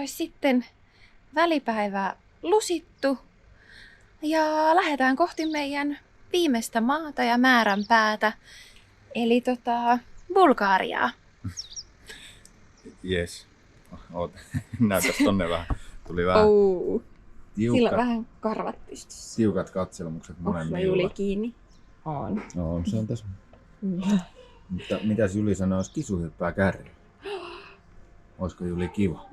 olisi sitten välipäivää lusittu ja lähdetään kohti meidän viimeistä maata ja määränpäätä, eli Bulgariaa. Jes. Näytäs tonne vähän. Tuli vähän Sillä on vähän karvat pystyssä. Tiukat katselmukset molemmilla. Juli kiinni? On. No, se on tässä. Mutta mitäs Juli sanoo, jos Kisu hyppää kärryyn? Olisiko Juli kiva?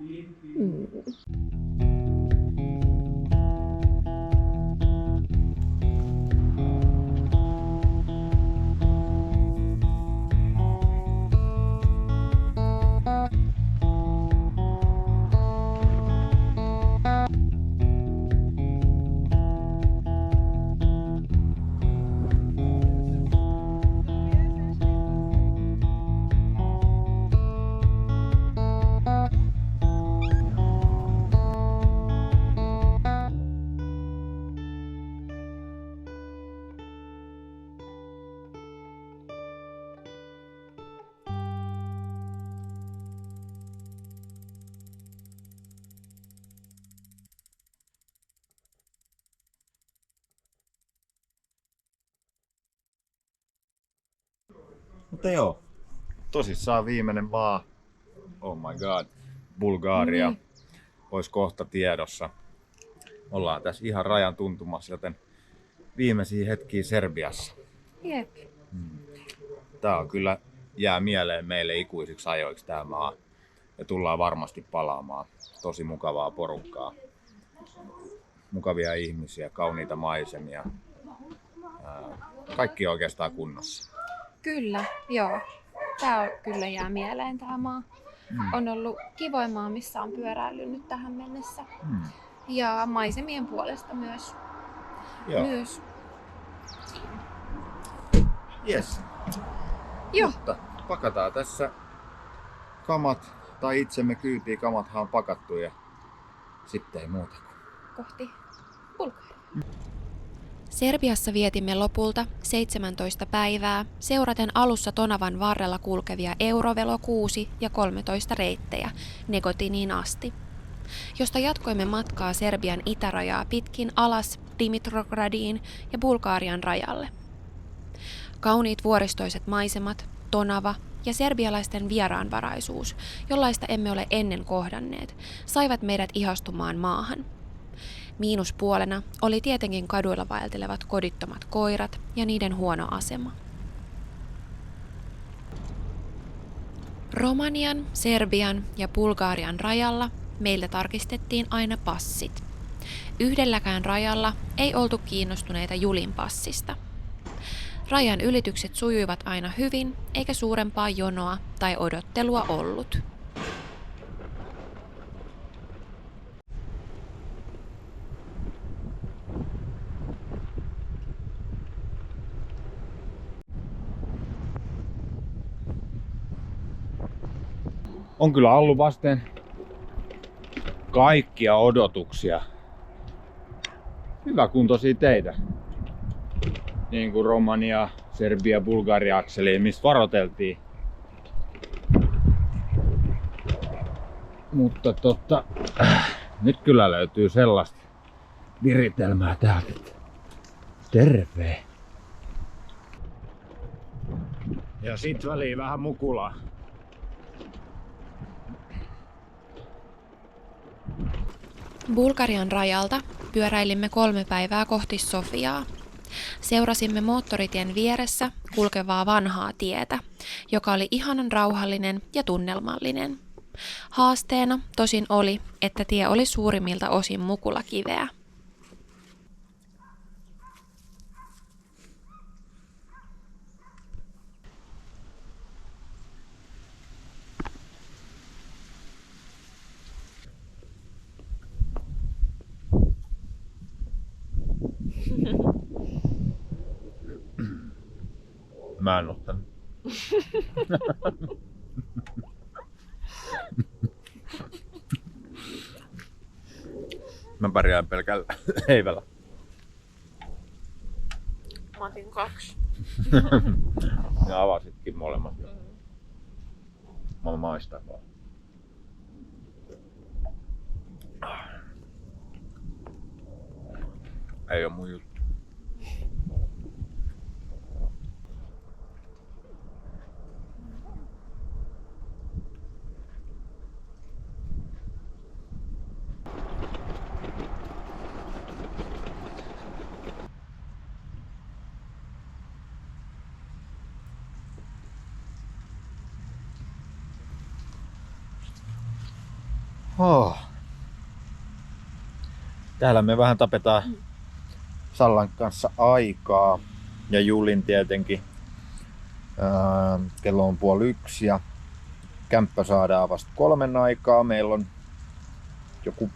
Mutta joo, tosissaan viimeinen maa, oh my god, Bulgaria, olisi kohta tiedossa. Ollaan tässä ihan rajan tuntumassa, joten viimeisiä hetkiä Serbiassa. Jep. Tää on kyllä, jää mieleen meille ikuisiksi ajoiksi tää maa. Ja tullaan varmasti palaamaan. Tosi mukavaa porukkaa. Mukavia ihmisiä, kauniita maisemia. Kaikki oikeastaan kunnossa. Kyllä, joo. Tää on, kyllä jää mieleen tää maa. On ollut kivoin maa, missä on pyöräillyt nyt tähän mennessä. Ja maisemien puolesta myös. Joo. Myös. Yes. Joo. Mutta pakataan tässä kamat, tai itsemme kyytiin, kamathan on pakattu ja sitten ei muuta kuin Kohti Bulgaria. Serbiassa vietimme lopulta 17 päivää seuraten alussa Tonavan varrella kulkevia Eurovelo 6 ja 13 reittejä Negotiniin asti, josta jatkoimme matkaa Serbian itärajaa pitkin alas Dimitrogradiin ja Bulgarian rajalle. Kauniit vuoristoiset maisemat, Tonava ja serbialaisten vieraanvaraisuus, jollaista emme ole ennen kohdanneet, saivat meidät ihastumaan maahan. Miinuspuolena oli tietenkin kaduilla vaeltelevat kodittomat koirat ja niiden huono asema. Romanian, Serbian ja Bulgarian rajalla meiltä tarkistettiin aina passit. Yhdelläkään rajalla ei oltu kiinnostuneita Julin passista. Rajan ylitykset sujuivat aina hyvin, eikä suurempaa jonoa tai odottelua ollut. On kyllä ollut vasten kaikkia odotuksia. Hyväkuntoisia teitä. Niin kuin Romania, Serbia, Bulgaria akseliin, mistä varoteltiin. Mutta nyt kyllä löytyy sellaista viritelmää täältä. Terve! Ja sit väliin vähän mukulaa. Bulgarian rajalta pyöräilimme 3 päivää kohti Sofiaa. Seurasimme moottoritien vieressä kulkevaa vanhaa tietä, joka oli ihanan rauhallinen ja tunnelmallinen. Haasteena tosin oli, että tie oli suurimmilta osin mukulakiveä. Mä en ottanut. Mä pärjään pelkällä leivällä. Mä otin 2. Ja avasitkin molemmat. Mä maistan vaan. Ei oo mun juttu. Oh. Täällä me vähän tapetaan Sallan kanssa aikaa ja Julin tietenkin. Kello on 12:30 ja kämppä saadaan vasta 3 aikaa. Meillä on joku,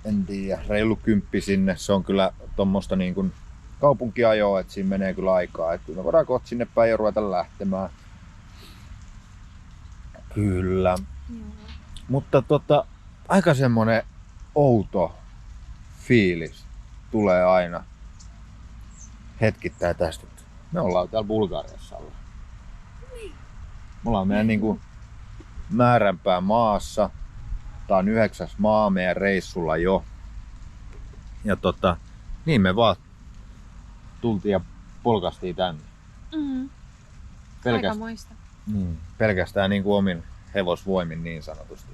en tiedä, reilu 10 sinne. Se on kyllä tommoista niin kuin kaupunkiajoa, että siinä menee kyllä aikaa. Että me voidaan kohta sinne päin ja ruveta lähtemään. Kyllä. Mutta aika semmonen outo fiilis tulee aina hetkittäin tästä. Me ollaan täällä Bulgariassa alla. Niin. Me ollaan meidän niinku määränpää maassa. Tää on 9. maa meidän reissulla jo. Ja niin me vaan tultiin ja polkastiin tänne. Aikamoista. Pelkästään niinku omin hevosvoimin niin sanotusti.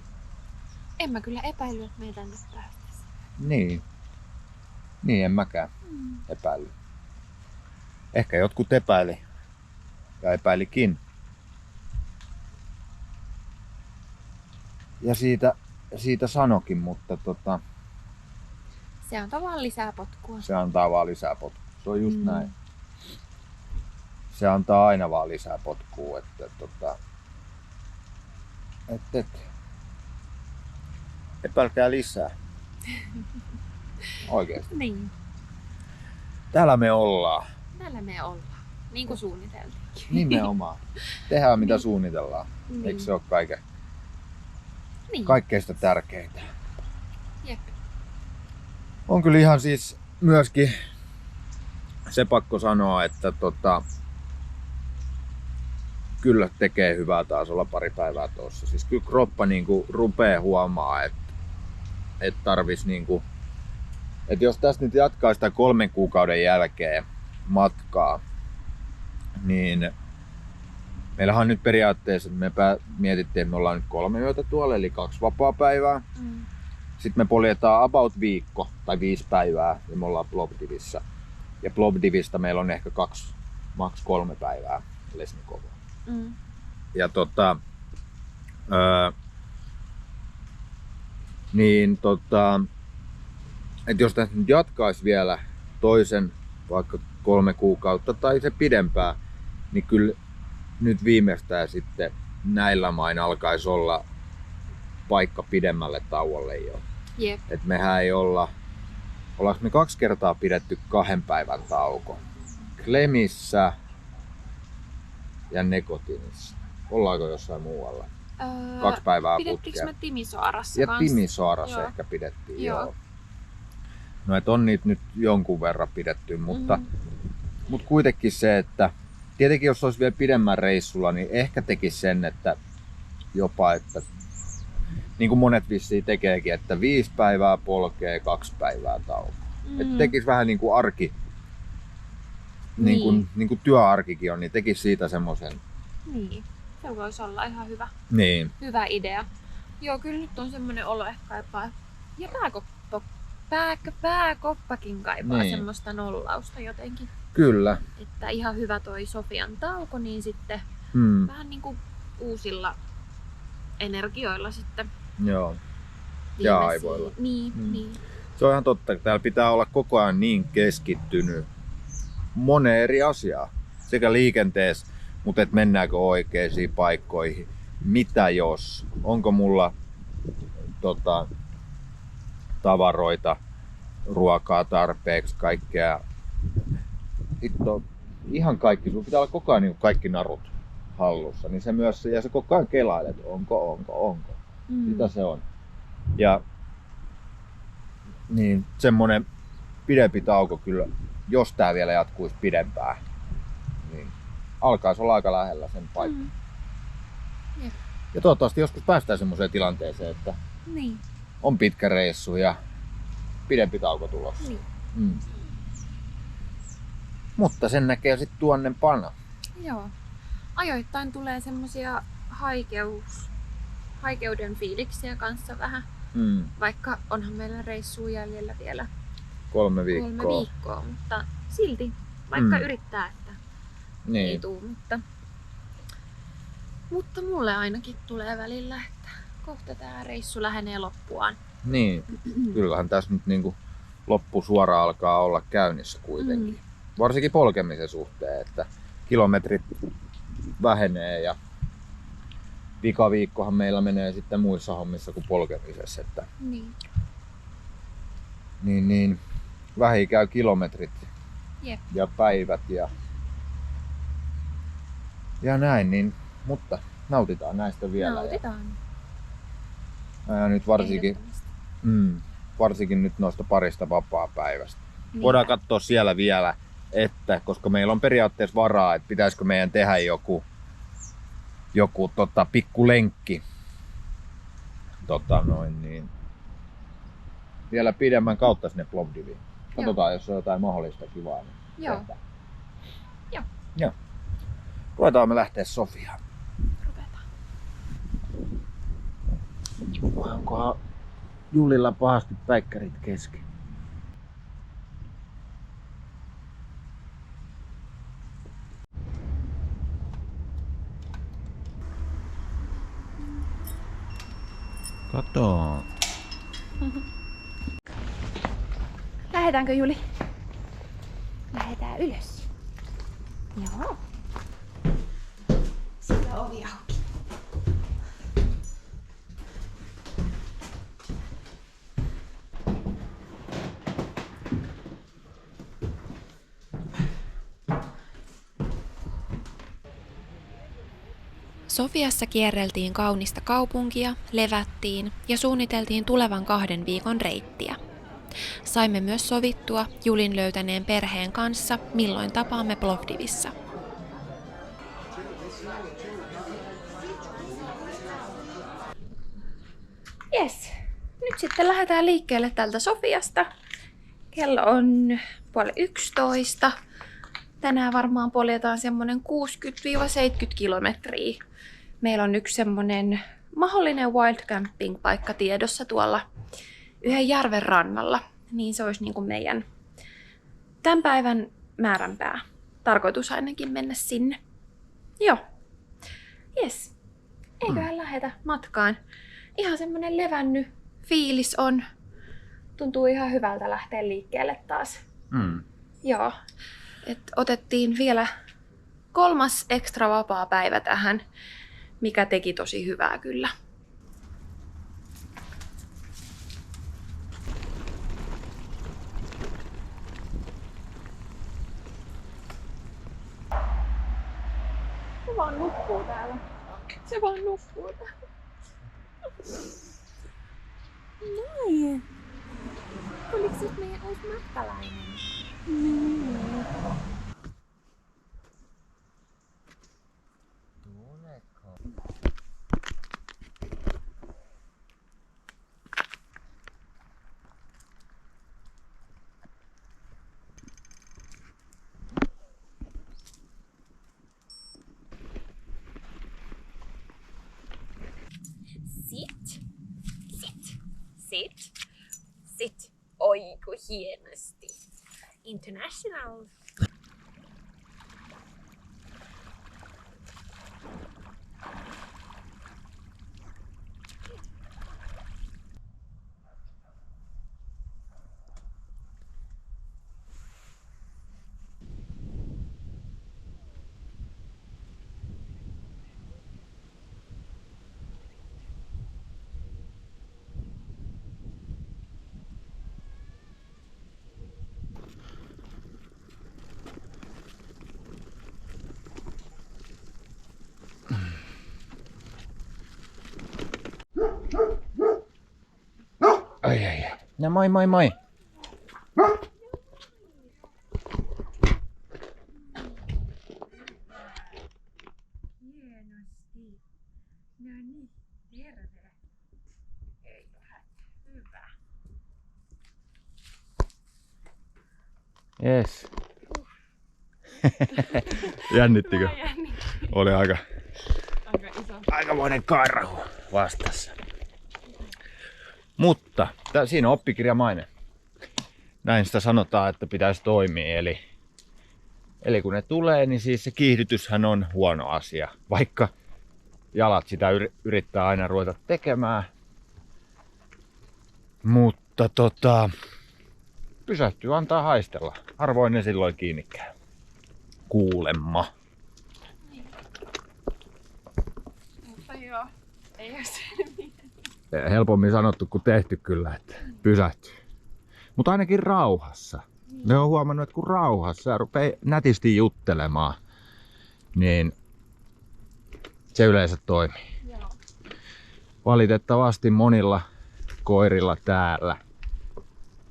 En mä kyllä epäily, että meitä tänne päästäisiin. Niin en mäkään epäily. Ehkä jotkut epäili ja epäilikin. Ja siitä sanokin, mutta se antaa vaan lisää potkua. se antaa vaan lisää potkua. Se on just näin. Se antaa aina vaan lisää potkua, että epäilkää lisää. Oikeesti. Niin. Täällä me ollaan. Täällä me ollaan. Niin kuin suunniteltiin. Nimenomaan. Tehdään mitä suunnitellaan. Niin. Eikö se ole Niin. kaikkeista tärkeintä? Jep. On kyllä ihan siis myöskin se pakko sanoa, että kyllä tekee hyvää taas olla pari päivää tuossa. Siis kyllä kroppa niinku rupee huomaa, että tarvis niinku, että jos tästä nyt jatkaa sitä 3 kuukauden jälkeen matkaa, niin meillähän on nyt periaatteessa, että me mietittiin, että me ollaan nyt 3 yötä tuolla, eli 2 vapaapäivää. Sitten me poljetaan about viikko tai 5 päivää ja me ollaan Plovdivissa. Ja Plovdivista meillä on ehkä 2, maks 3 päivää Lesnikovaa. Ja että jos tässä nyt jatkaisi vielä toisen vaikka 3 kuukautta tai se pidempään, niin kyllä nyt viimeistään sitten näillä main alkaisi olla paikka pidemmälle tauolle jo. Jep. Et mehän ei ollaanko me 2 kertaa pidetty 2 päivän tauko. Klemissä ja Negotinissa. Ollaanko jossain muualla? 2 päivää Pidettiinkö putkea. me Timisoarassa Ja kanssa? Timisoarassa Joo. ehkä pidettiin, Joo. joo. No et on niitä nyt jonkun verran pidetty, mutta kuitenkin se, että tietenkin jos olisi vielä pidemmän reissulla, niin ehkä tekisi sen, että jopa, että niin kuin monet vissiin tekeekin, että 5 päivää polkee, 2 päivää tauko. Että tekisi vähän niin kuin arki, niin kuin työarkikin on, niin tekisi siitä semmoisen. Niin, se voisi olla ihan Niin. hyvä idea. Joo, kyllä nyt on semmoinen olo ehkä kaipaa. Ja pääkoppakin kaipaa Niin. semmoista nollausta jotenkin. Kyllä. Että ihan hyvä toi Sofian tauko, niin sitten vähän niin kuin uusilla energioilla sitten. Joo. Ja viimeisiin. aivoilla. Niin. Se on ihan totta, että täällä pitää olla koko ajan niin keskittynyt moneen eri asiaan. Sekä liikenteessä, mutta et mennäänkö oikeisiin paikkoihin. Mitä jos? Onko mulla tavaroita, ruokaa tarpeeksi, kaikkea. Hitto, ihan kaikki. Sulla pitää olla koko ajan niin kaikki narut hallussa. Niin se myös, ja se koko ajan kelailet, onko. Mitä se on. Ja niin semmonen pidempi tauko kyllä, jos tää vielä jatkuisi pidempään, niin alkaisi olla aika lähellä sen paikan. Jep. Ja toivottavasti joskus päästään semmoiseen tilanteeseen, että Niin. on pitkä reissu ja pidempi tauko tulossa. Niin. Mm. Mutta sen näkee sitten tuonnempana. Joo. Ajoittain tulee semmosia haikeuden fiiliksiä kanssa vähän. Vaikka onhan meillä reissuun jäljellä vielä 3 viikkoa. 3 viikkoa, mutta silti, vaikka yrittää, että ei tuu. Mutta mulle ainakin tulee välillä, että kohta tää reissu lähenee loppuaan. Niin, kyllähän tässä nyt niinku loppusuora alkaa olla käynnissä kuitenkin. Varsinkin polkemisen suhteen, että kilometrit vähenee ja vikaviikkohan meillä menee sitten muissa hommissa kuin polkemisessa. Että niin vähin käy kilometrit ja päivät ja näin, niin, mutta nautitaan näistä vielä. Nautitaan. Ja nyt varsinkin nyt noista parista vapaapäivästä. Voidaan katsoa siellä vielä, että koska meillä on periaatteessa varaa, että pitäisikö meidän tehdä joku pikku lenkki niin vielä pidemmän kautta sinne Plovdiviin. Katsotaan, jos on jotain mahdollista kivaa. Niin Joo. Ruvetaan me lähteä Sofiaan. Ruvetaan. Onkohan Julilla pahasti päikkärit kesken? Kato. Lähdetäänkö, Juli? Lähdetään ylös. Joo. Siellä ovi auki. Sofiassa kierreltiin kaunista kaupunkia, levättiin ja suunniteltiin tulevan 2 viikon reittiä. Saimme myös sovittua Julin löytäneen perheen kanssa, milloin tapaamme Plovdivissa. Jes, nyt sitten lähdetään liikkeelle täältä Sofiasta. Kello on 10:30. Tänään varmaan poljetaan semmonen 60-70 kilometriä. Meillä on yksi semmonen mahdollinen wild camping paikka tiedossa tuolla yhden järven rannalla. Niin se olisi niin kuin meidän tämän päivän määränpää. Tarkoitus ainakin mennä sinne. Joo. Jes. Eiköhän lähetä matkaan. Ihan semmonen levännyt fiilis on. Tuntuu ihan hyvältä lähteä liikkeelle taas. Joo. Et otettiin vielä 3. ekstra vapaa päivä tähän, mikä teki tosi hyvää kyllä. Se vaan nukkuu täällä. Noin. Tuliko sit meidän uusi matkalainen? Sit. Oiku hienosti. International. Ai. No moi. Hienosti. No niin, terve. Eiköhän hyvä. Yes. Jännittikö? Oli aikamoinen karhu vastassa. Mutta siinä on oppikirjamainen. Näin sitä sanotaan, että pitäisi toimia. Eli kun ne tulee, niin siis se kiihdytyshän on huono asia. Vaikka jalat sitä yrittää aina ruveta tekemään. Mutta pysähtyy, antaa haistella. Harvoin ne silloin kiinni käy. Kuulemma. Mutta joo, ei ole se Helpommin sanottu kuin tehty kyllä, että pysähtyy. Mutta ainakin rauhassa. Ne on huomannut, että kun rauhassa ja rupeaa nätisti juttelemaan, niin se yleensä toimii. Joo. Valitettavasti monilla koirilla täällä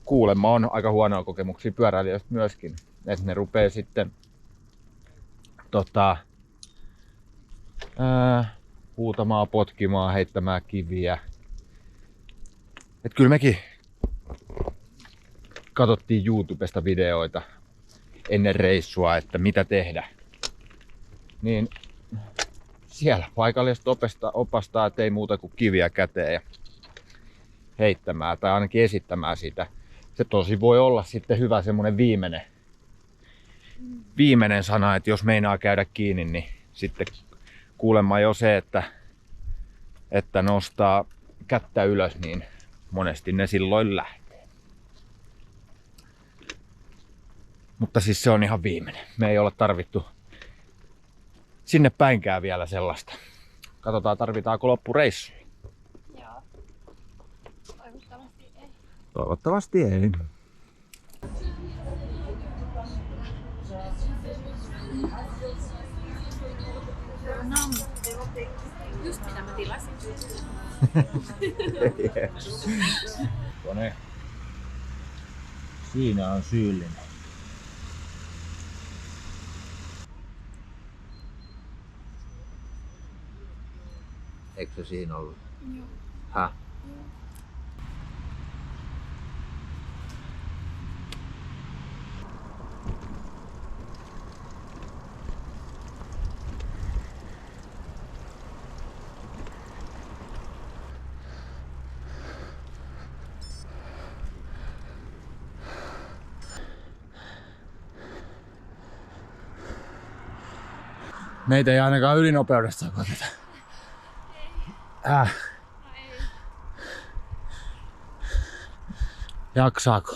kuulemma on aika huonoja kokemuksia pyöräilijöistä myöskin. Että ne rupeaa sitten huutamaan, potkimaan, heittämään kiviä. Et kyllä mekin katsottiin YouTubesta videoita ennen reissua, että mitä tehdä. Niin siellä paikalliset opastaa, että ei muuta kuin kiviä käteen ja heittämään tai ainakin esittämään sitä. Se tosi voi olla sitten hyvä semmonen viimeinen sana, että jos meinaa käydä kiinni, niin sitten kuulemma jo se, että nostaa kättä ylös, niin monesti ne silloin lähtee. Mutta siis se on ihan viimeinen. Me ei olla tarvittu sinne päinkään vielä sellaista. Katsotaan, tarvitaanko loppureissu. Joo. Toivottavasti ei. Toivottavasti ei. Just mitä mä tilasin. Kone. Siinä on syyllinen. Eikö se siinä ollut? Joo. Häh? Meitä ei ainakaan ylinopeudesta sakoteta. Jaksaako?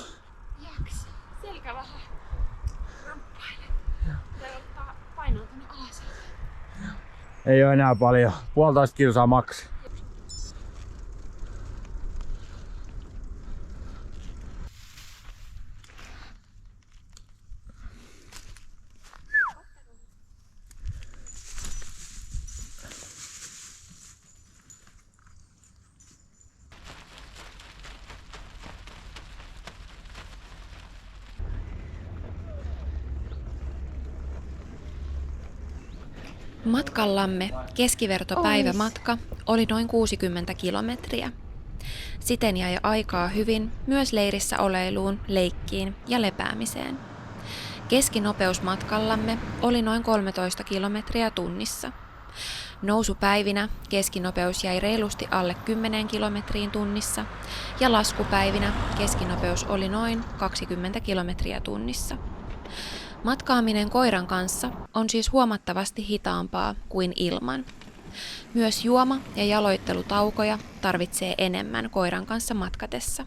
Jaksa. Selkä vähän ramppailee. Pitää ottaa painoa tänne alas. Ei oo enää paljon. 1,5 kilsaa maksi. Matkallamme keskivertopäivämatka oli noin 60 kilometriä. Siten jäi aikaa hyvin myös leirissä oleiluun, leikkiin ja lepäämiseen. Keskinopeus matkallamme oli noin 13 kilometriä tunnissa. Nousupäivinä keskinopeus jäi reilusti alle 10 kilometriin tunnissa ja laskupäivinä keskinopeus oli noin 20 kilometriä tunnissa. Matkaaminen koiran kanssa on siis huomattavasti hitaampaa kuin ilman. Myös juoma- ja jaloittelutaukoja tarvitsee enemmän koiran kanssa matkatessa.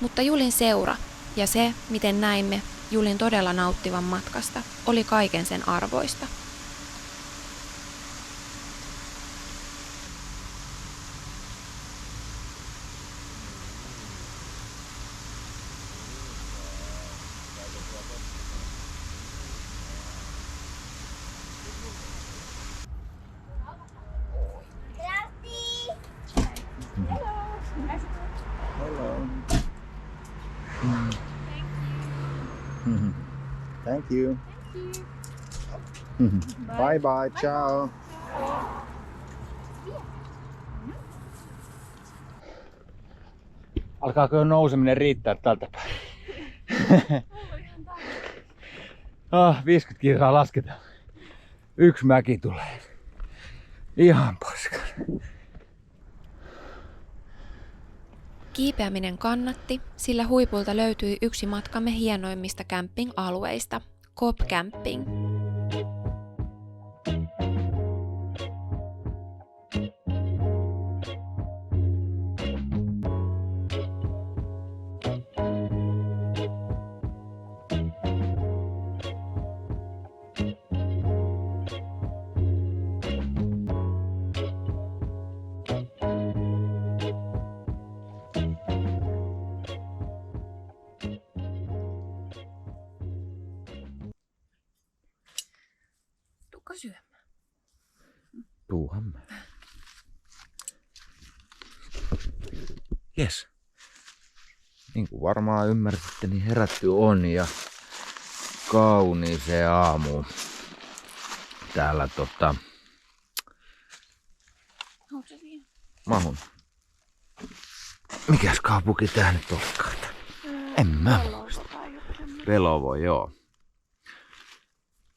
Mutta Julin seura ja se, miten näimme Julin todella nauttivan matkasta, oli kaiken sen arvoista. Thank you. Bye bye, ciao. Alkaako jo nouseminen riittää tältä päin? Mulla on ihan 50 kilsaa lasketaan. Yksi mäki tulee. Ihan paskana. Kiipeäminen kannatti, sillä huipulta löytyi yksi matkamme hienoimmista camping-alueista, Coop Camping. Tuukko syömään? Tuuhan mä. Jes. Niin kuin varmaan ymmärsitte, niin herätty on ja kauniiseen aamuun. Täällä Onko se siinä? mahun. Mikäs kaupunki tää nyt olikaan? En mä muista. Pelovo, joo.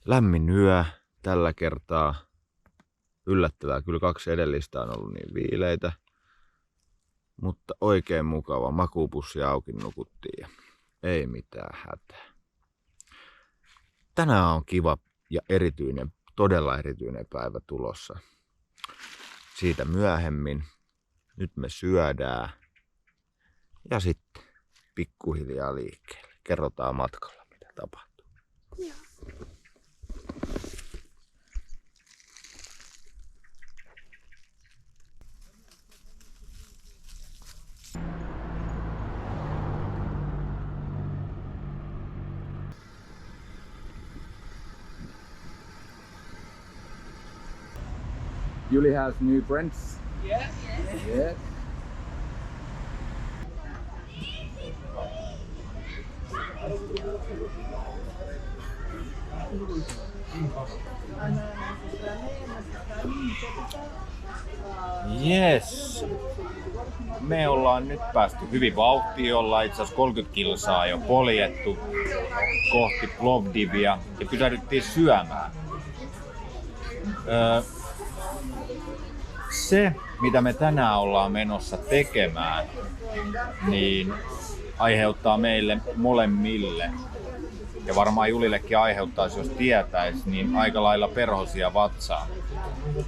Lämmin yö tällä kertaa. Yllättävää, kyllä 2 edellistä on ollut niin viileitä. Mutta oikein mukava. Makuupussi auki nukuttiin ja ei mitään hätää. Tänään on kiva ja erityinen, todella erityinen päivä tulossa. Siitä myöhemmin. Nyt me syödään. Ja sitten pikkuhiljaa liikkeelle. Kerrotaan matkalla, mitä tapahtuu. Joo. Julie has new friends. Yeah. Yeah. Yes. Me ollaan nyt päästy hyvin vauhtiin, ollaan itse asiassa 30 kilsaa jo poljettu kohti Plovdivia ja pysähdyttiin syömään. Se, mitä me tänään ollaan menossa tekemään, niin aiheuttaa meille molemmille, ja varmaan Julillekin aiheuttaisi, jos tietäisi, niin aika lailla perhosia vatsaa.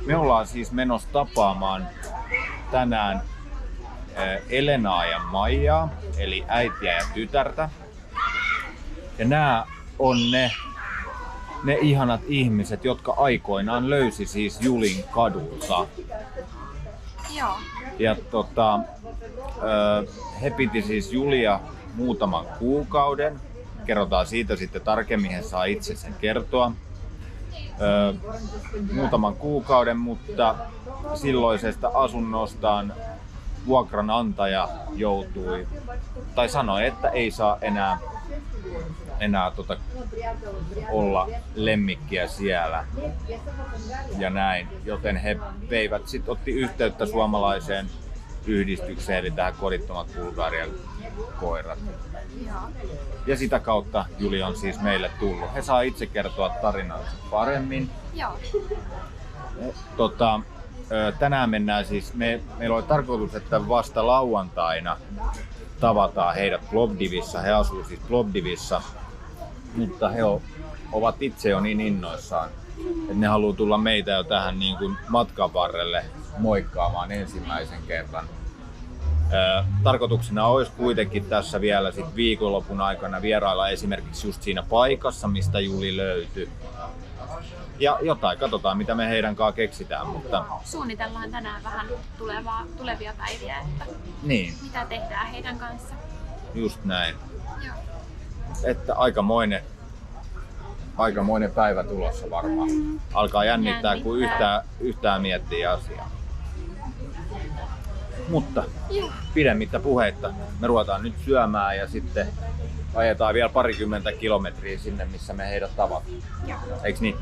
Me ollaan siis menossa tapaamaan tänään Elenaa ja Maijaa, eli äitiä ja tytärtä. Ja nämä on ne ihanat ihmiset, jotka aikoinaan löysi siis Julin kadulta. Joo. Ja he piti siis Julia muutaman kuukauden. Kerrotaan siitä sitten tarkemmin, he saa itse sen kertoa. Muutaman kuukauden, mutta silloisesta asunnostaan vuokranantaja joutui, tai sanoi, että ei saa enää olla lemmikkiä siellä ja näin, joten he otti yhteyttä suomalaiseen yhdistykseen, eli tähän Kodittomat Bulgarian koirat. Ja sitä kautta Juli on siis meille tullut. He saa itse kertoa tarinansa paremmin. Joo. Tänään mennään siis, meillä oli tarkoitus, että vasta lauantaina tavataan heidät Plovdivissa. He asuu siis Plovdivissa, mutta he ovat itse jo niin innoissaan, että ne haluaa tulla meitä jo tähän niin kuin matkan varrelle moikkaamaan ensimmäisen kerran. Tarkoituksena olisi kuitenkin tässä vielä sit viikonlopun aikana vierailla esimerkiksi just siinä paikassa, mistä Juli löytyi. Ja jotain, katsotaan mitä me heidän kanssaan keksitään, mutta Suunnitellaan tänään vähän tulevia päiviä, että niin, mitä tehdään heidän kanssa. just näin. Joo. Että aikamoinen päivä tulossa varmaan. Alkaa jännittää, kun yhtään miettii asiaa. Mutta pidemmittä puheitta me ruvetaan nyt syömään ja sitten ajetaan vielä 20 kilometriä sinne, missä me heidät tavataan. Eiks niin?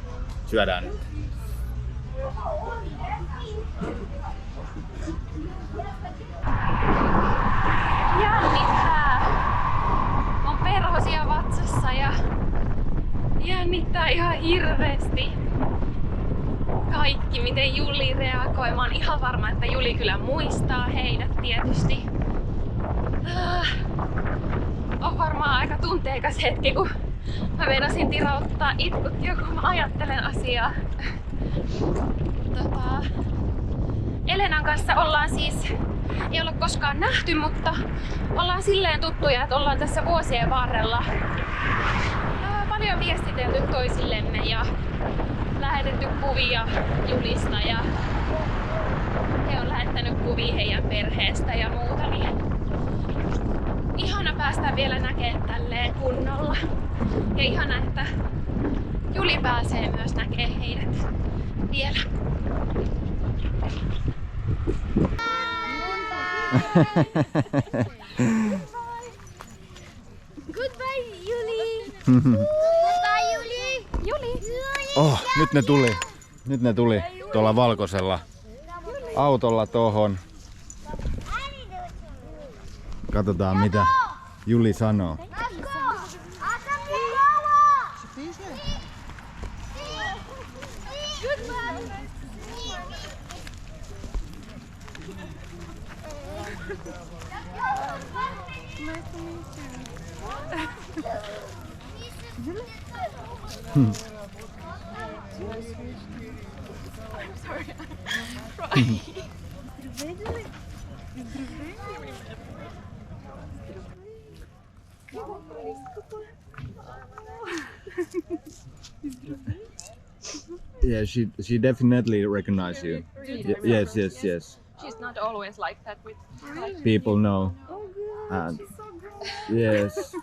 Syödään nyt. Jännittää. On perhosia vatsassa ja jännittää. jännittää ihan hirveesti kaikki, miten Juli reagoi. Mä oon ihan varma, että Juli kyllä muistaa heidät tietysti. On varmaan aika tunteikas hetki, kun mä meinasin tirauttaa itkut jo, kun mä ajattelen asiaa. Elenan kanssa ollaan siis, ei olla koskaan nähty, mutta ollaan silleen tuttuja, että ollaan tässä vuosien varrella paljon viestitelty toisillemme ja lähetetty kuvia Julista ja he on lähettänyt kuvia heidän perheestä ja muuta, niin ihana päästä vielä näkemään tälleen kunnolla. Ja ihana, että Juli pääsee myös näkemään heidät vielä. Goodbye, Juli. Goodbye, Juli. Juli! Oh, nyt ne tuli tuolla valkoisella autolla tohon. Katsotaan mitä Juli sanoo. Yeah, she definitely recognizes you. Yes. She's not always like that with People know. And yes.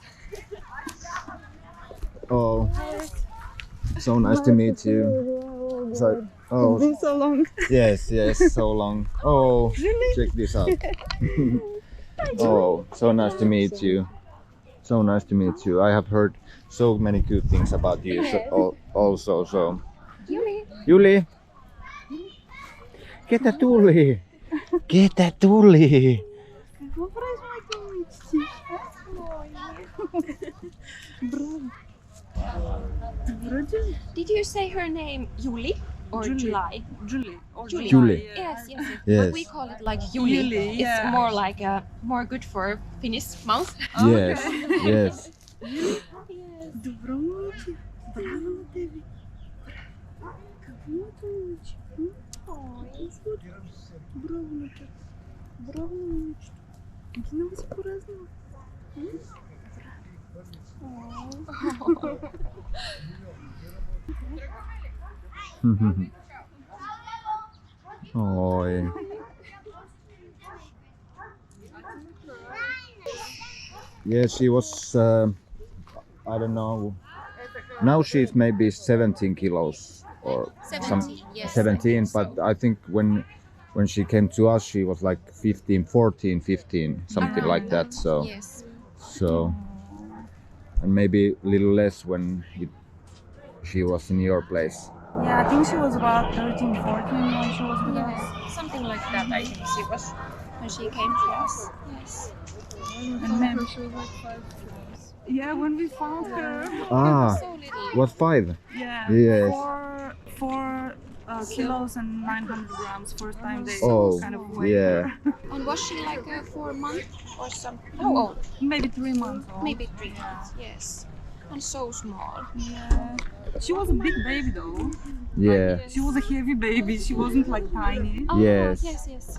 Oh, so nice to meet you. So, oh, So long. yes, so long. Oh, check this out. Oh, so nice to meet you. So nice to meet you. I have heard so many good things about you also. So, Juli, ketä tuli? Ketä tuli? Did you say her name Juli or July? Julie. Julie. Julie. Yes. Yes. But we call it like Juli. Juli, It's yeah. more like more good for Finnish mouth. Yes. Доброночі. Браво на тебе. Доброночі. Браво на тебе. Браво на тебе. Знову по-разному. Oi. Yeah, she was, I don't know, now she's maybe 17 kilos or 17, yes. 17, but I think when she came to us, she was like 15, something like that. So, Yes. and maybe a little less when she was in your place. Yeah, I think she was about 13, 14 when she was with us. Yes. Something like that, I think she was when she came to us. Yes. And then she was like 5 kilos. Yeah, when we found her. Ah, So little. was 5? Yeah. Yes. 4 kilos and 900 grams. First time they Oh, kind of weighed yeah. her. And was she like 4 months or something? How old? Maybe 3 months old. Maybe 3 months. Yes. And so small. Yeah. She was a big baby though. Yeah. She was a heavy baby. She wasn't like tiny. Oh, Yes. Yes.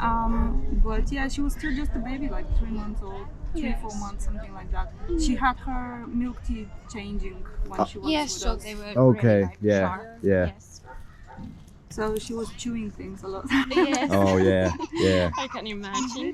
But yeah, she was still just a baby, like 3 months old, 3, 4 months, something like that. She had her milk teeth changing when she was Yes, with so us. they were Okay. really, like, Yeah. sharp. Yeah. Yes. So she was chewing things a lot. Yes. Oh yeah. Yeah. I can imagine.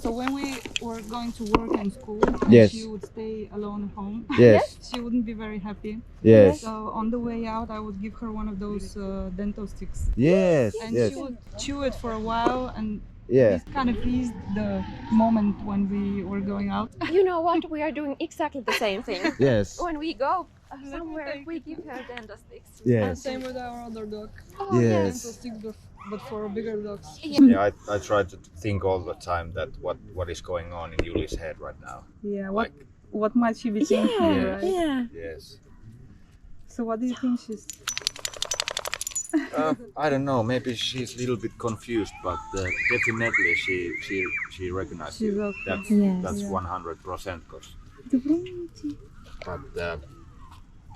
So when we were going to work and school, Yes. she would stay alone at home. Yes. She wouldn't be very happy. Yes. So on the way out, I would give her one of those dental sticks. Yes. And Yes. she would chew it for a while, and Yeah. this kind of eased the moment when we were going out. You know what? We are doing exactly the same thing. Yes. When we go somewhere, we give her dental sticks. Yes. Same with our other dog. Oh, Yes. Dental sticks, but for bigger dogs. Yeah, I try to think all the time that what is going on in Juli's head right now. Yeah, Like what might she be thinking, right? Yeah. Yes. So what do you think she's... I don't know. Maybe she's a little bit confused, but definitely she recognizes She's you. okay. That's Yeah. 100%. But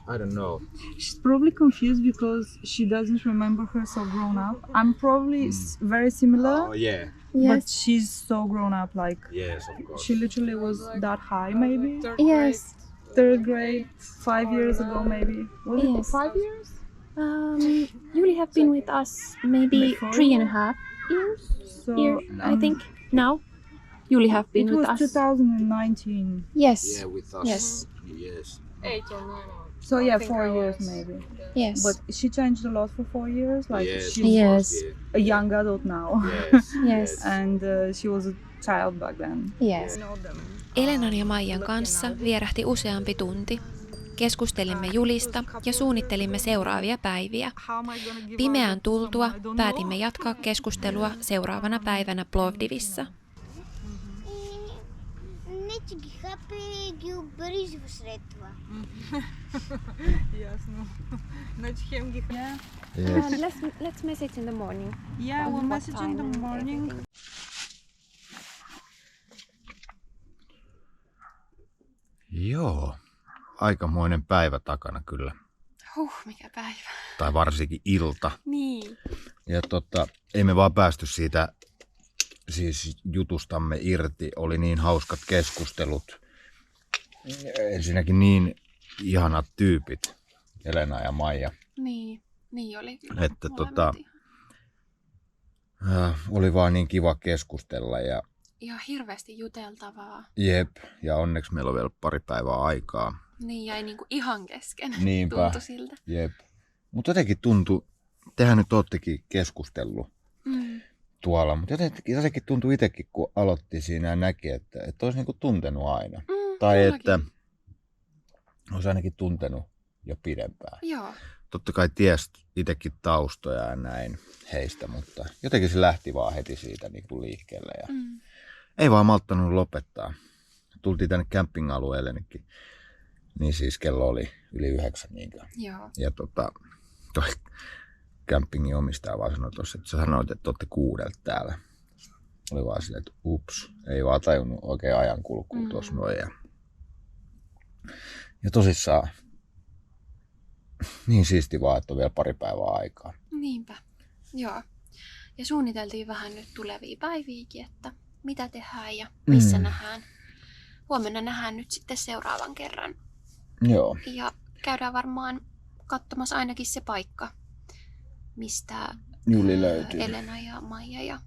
I don't know. She's probably confused because she doesn't remember her so grown up. I'm probably very similar, Oh yeah. but Yes. she's so grown up. Like Yes, of course. she literally was that high, maybe Yes. third grade, 5 years ago, maybe. Was it Yes. 5 years? Julie have been with us maybe Before? 3.5 years. So I think now. Julie have been it with was us. 2019. Yes. Yeah, with us. Yes. Yes. 8 or 9. So I yeah, think 4 I years was. maybe. Yes. But she changed a lot for 4 years. Like Yes. she's Yes. a young adult now, Yes. Yes. and she was a child back then. Yes. Know them. Elenan ja Maijan kanssa vierähti useampi tunti. Keskustelimme Julista ja suunnittelimme seuraavia päiviä. Pimeään tultua päätimme jatkaa keskustelua seuraavana päivänä Plovdivissa. Не, че ги хапе, ги обрижва след това. Ясно. Значи хем ги... Yes. Let's message in the morning. Yeah, we'll What message in time the and morning. everything. Joo. Aikamoinen päivä takana kyllä. Mikä päivä. Tai varsinkin ilta. Niin. Ja ei me vaan päästy siitä siis jutustamme irti. Oli niin hauskat keskustelut. Ensinnäkin niin ihanat tyypit, Elena ja Maija. Niin oli kyllä. Että Molemmat oli vaan niin kiva keskustella ja ihan hirveästi juteltavaa. jep. Ja onneksi meillä on vielä pari päivää aikaa. Niin jäi niinku ihan kesken. Niinpä. Tuntui siltä. Jep. Mutta jotenkin tuntui, tehän nyt oottekin keskustellut tuolla, mutta jotenkin tuntui itsekin, kun aloitti siinä ja näki, että olisi niinku tuntenut aina. Tai kylläkin. että olisi ainakin tuntenut jo pidempään. Joo. Totta kai ties itsekin taustoja ja näin heistä, mutta jotenkin se lähti vaan heti siitä niin kuin liikkeelle. Ja ei vaan malttanut lopettaa. Tultiin tänne camping-alueellekin, niin siis kello oli yli 9 niinkään. Joo. Ja toi campingin omistaja vaan sanoi tossa, että sä sanoit, että olette 6 täällä. Oli vaan silleen, että ups, ei vaan tajunnut oikein ajankulkua tuossa noin. Ja tosissaan niin siisti vaan, että on vielä pari päivää aikaa. Niinpä. Joo. Ja suunniteltiin vähän nyt tulevia päiviäkin, että mitä tehdään ja missä nähdään. Huomenna nähdään nyt sitten seuraavan kerran. Joo. Ja käydään varmaan katsomassa ainakin se paikka, mistä Juli löytyy. Elena ja Maija ja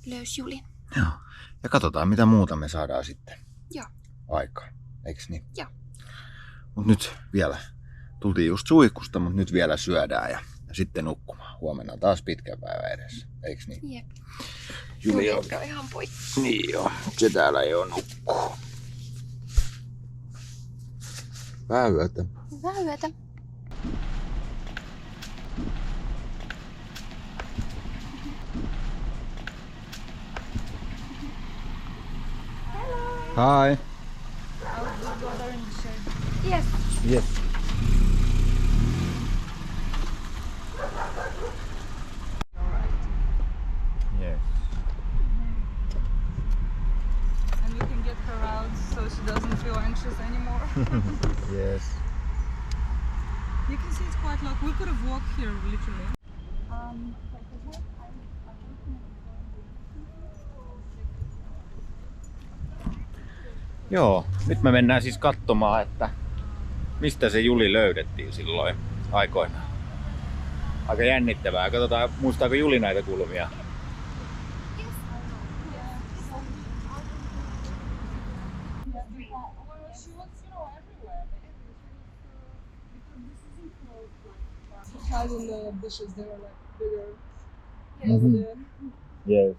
löysi Julin. Joo. Ja katsotaan, mitä muuta me saadaan sitten Joo. aikaan. Eiks niin? Joo. Mut nyt vielä. Tultiin just suihkusta, mutta nyt vielä syödään ja sitten nukkumaan. Huomenna on taas pitkä päivä edessä. Eiks niin? Jep. Juli on. on ihan poikki. Niin joo. Se täällä ei oo nukkuu. Hyvää yötä. Hyvää yötä. Hi. Yes. Yes. Yes. And we can get her out so she doesn't feel anxious anymore. Yes. You can see it's quite like we could have walked here literally. Joo, nyt me mennään siis katsomaan, että mistä se Juli löydettiin silloin aikoinaan. Aika jännittävää. Katsotaan, muistaako Juli näitä kulmia. Hide in the bushes, they were like bigger over there. Yes.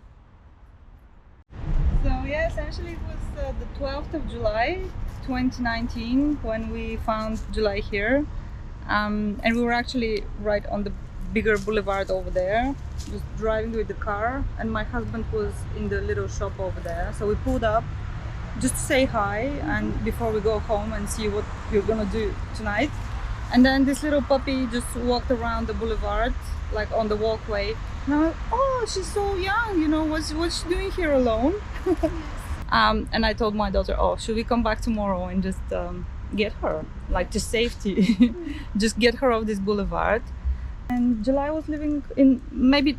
So yeah, essentially it was the 12th of July 2019 when we found July here. And we were actually right on the bigger boulevard over there, just driving with the car, and my husband was in the little shop over there. So we pulled up just to say hi and before we go home and see what we're gonna do tonight. And then this little puppy just walked around the boulevard, like on the walkway. And I'm like, oh, she's so young, you know, what's she doing here alone? And I told my daughter, oh, should we come back tomorrow and just get her, like to safety, just get her off this boulevard. And July was living in maybe,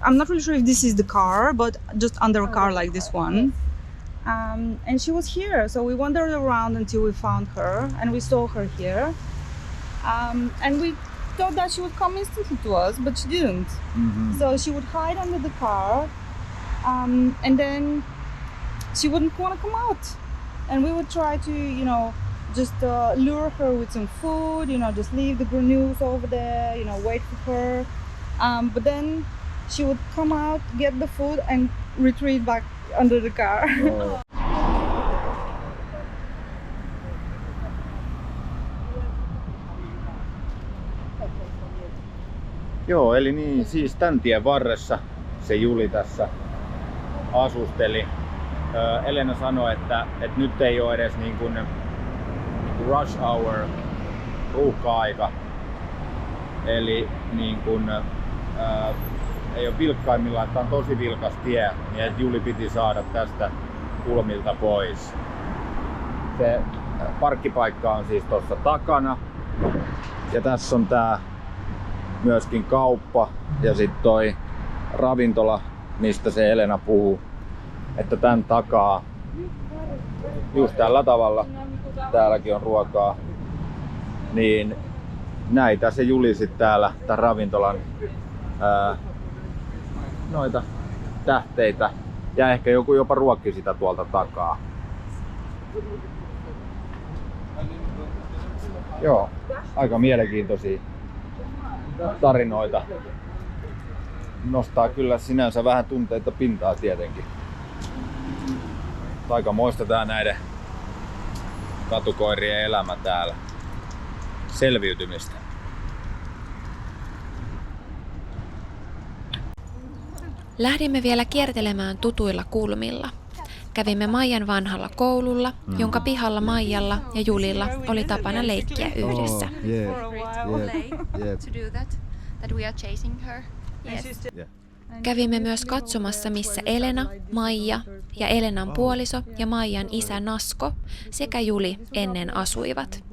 I'm not really sure if this is the car, but just under a car like this one. And she was here, so we wandered around until we found her and we saw her here. And we thought that she would come instantly to us, but she didn't. So she would hide under the car, and then she wouldn't want to come out. And we would try to, you know, just lure her with some food, you know, just leave the granule over there, you know, wait for her. But then she would come out, get the food, and retreat back under the car. Oh. Joo, eli niin, siis tän tien varressa se Juli tässä asusteli. Elena sanoi, että nyt ei ole edes niin kuin rush hour, ruuhka-aika. Eli niin kuin, ei ole vilkkaimmillaan, että on tosi vilkas tie, niin että Juli piti saada tästä kulmilta pois. Se parkkipaikka on siis tuossa takana. Ja tässä on tää myöskin kauppa ja sitten toi ravintola, mistä se Elena puhuu, että tän takaa just tällä tavalla, täälläkin on ruokaa, niin näitä se Juli sit täällä tän ravintolan noita tähteitä ja ehkä joku jopa ruokki sitä tuolta takaa. Joo, aika mielenkiintoisia tarinoita. Nostaa kyllä sinänsä vähän tunteita pintaa tietenkin. Aikamoista tää näiden katukoirien elämä täällä. Selviytymistä. Lähdimme vielä kiertelemään tutuilla kulmilla. Kävimme Maijan vanhalla koululla, jonka pihalla Maijalla ja Julilla oli tapana leikkiä yhdessä. Kävimme myös katsomassa, missä Elena, Maija ja Elenan puoliso ja Maijan isä Nasko sekä Juli ennen asuivat.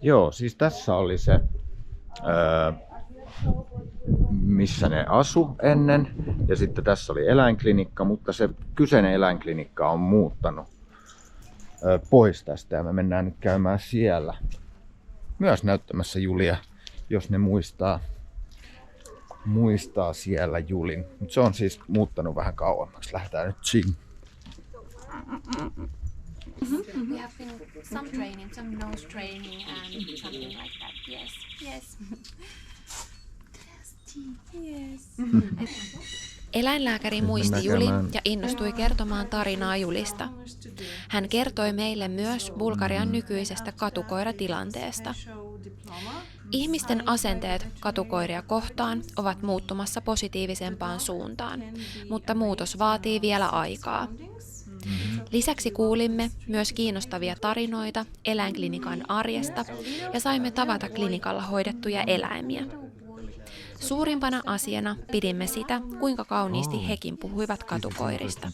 Joo, siis tässä oli se, missä ne asu ennen. Ja sitten tässä oli eläinklinikka, mutta se kyseinen eläinklinikka on muuttanut pois tästä. Ja me mennään nyt käymään siellä myös näyttämässä Julia, jos ne muistaa siellä Julin. Mutta se on siis muuttanut vähän kauemmaksi. Lähdetään nyt siinä. We have been some training, some nose training and something like that. Yes, yes. Yes. Eläinlääkäri muisti Julin ja innostui kertomaan tarinaa Julista. Hän kertoi meille myös Bulgarian nykyisestä katukoiratilanteesta. Ihmisten asenteet katukoiria kohtaan ovat muuttumassa positiivisempaan suuntaan, mutta muutos vaatii vielä aikaa. Lisäksi kuulimme myös kiinnostavia tarinoita eläinklinikan arjesta ja saimme tavata klinikalla hoidettuja eläimiä. Suurimpana asiana pidimme sitä, kuinka kauniisti hekin puhuivat katukoirista.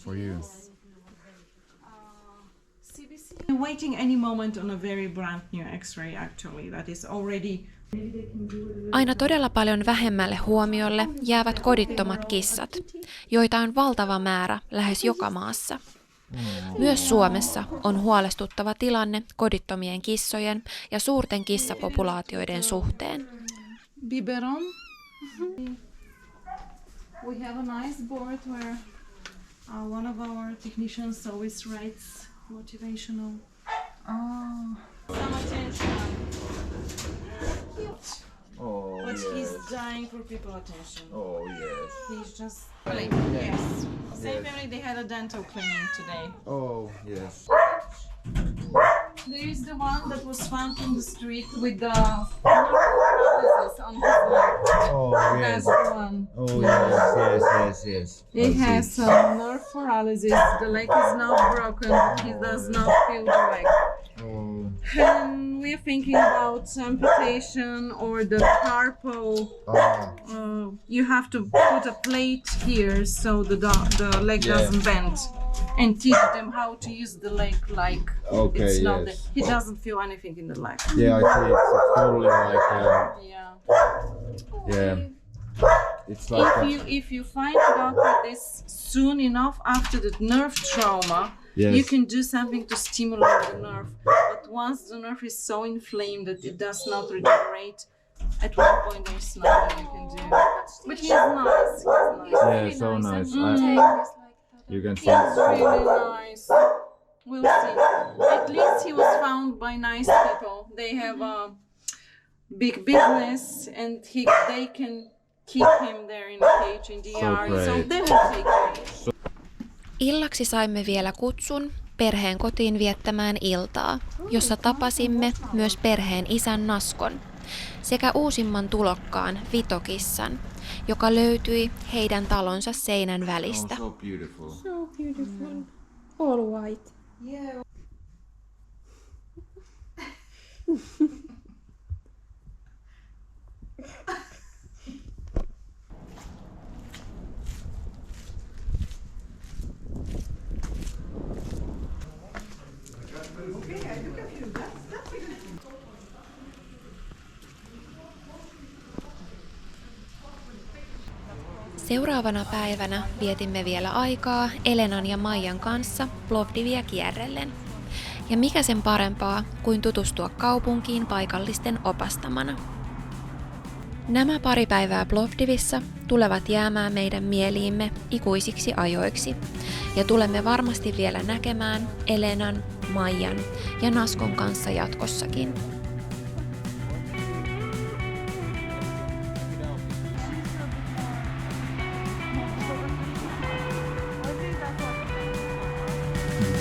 Waiting any moment on a very brand new X-ray actually that is already. Aina todella paljon vähemmälle huomiolle jäävät kodittomat kissat, joita on valtava määrä lähes joka maassa. Myös Suomessa on huolestuttava tilanne kodittomien kissojen ja suurten kissapopulaatioiden suhteen. Biberon. We have a nice board where one of our technicians always writes motivational. Some attention. Oh, But he's dying for people attention. Oh, yes. He's just yes. Same family, they had a dental cleaning today. Oh, yes. There is the one that was found in the street with the paralysis on his leg. Oh That's the one. Oh yes. He has some nerve paralysis. The leg is not broken, but he does not feel the leg. Oh. And we're thinking about amputation or the carpal. You have to put a plate here so the leg doesn't bend, and teach them how to use the leg like it's not. He doesn't feel anything in the leg. Yeah, I see. It's totally like. Yeah. It's like. If you find a doctor this soon enough after the nerve trauma, you can do something to stimulate the nerve. But once the nerve is so inflamed that it does not regenerate, at one point there's nothing you can do. But he's nice. Yeah, so nice. You can see. He's really nice. We'll see. At least he was found by nice people. They have a big business, and they can keep him there in a cage in the yard. So they will take care of him. Illaksi saimme vielä kutsun perheen kotiin viettämään iltaa, jossa tapasimme myös perheen isän Naskon sekä uusimman tulokkaan Vitokissan, joka löytyi heidän talonsa seinän välistä. So beautiful. So beautiful. All white. Seuraavana päivänä vietimme vielä aikaa Elenan ja Maijan kanssa Plovdivia kierrellen. Ja mikä sen parempaa kuin tutustua kaupunkiin paikallisten opastamana. Nämä pari päivää Plovdivissa tulevat jäämään meidän mieliimme ikuisiksi ajoiksi. Ja tulemme varmasti vielä näkemään Elenan, Maijan ja Naskon kanssa jatkossakin.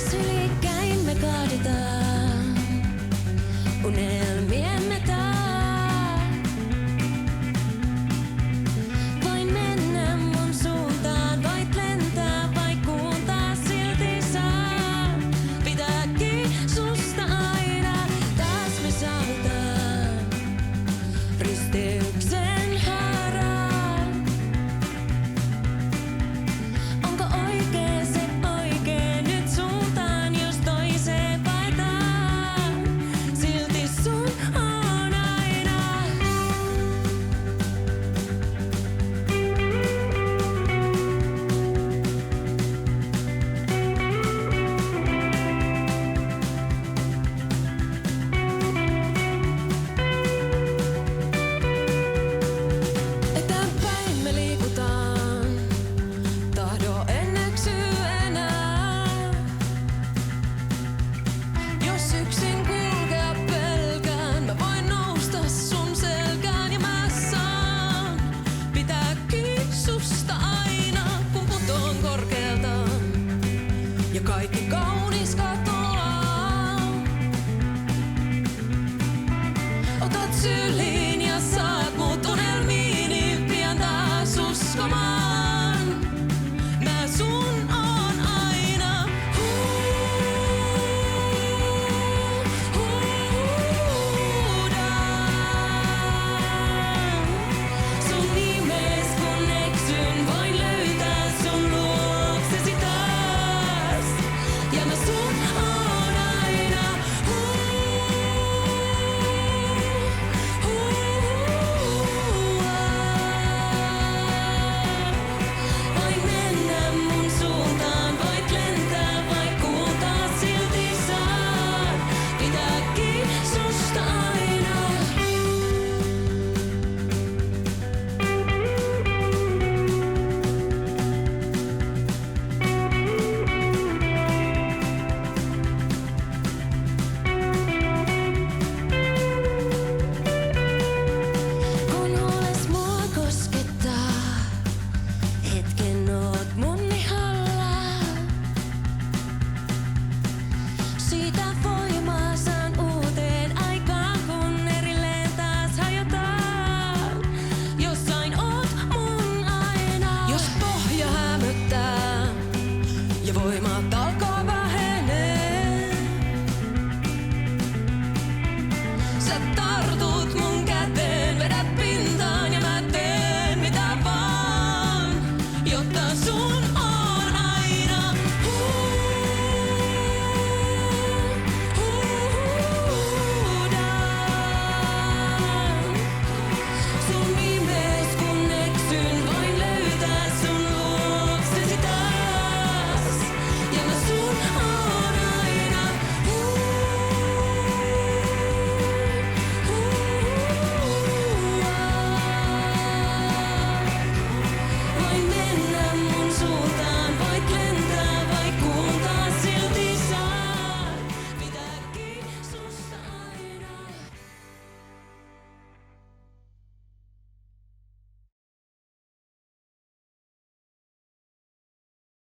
Sylikkäin me kaaditaan unelmia.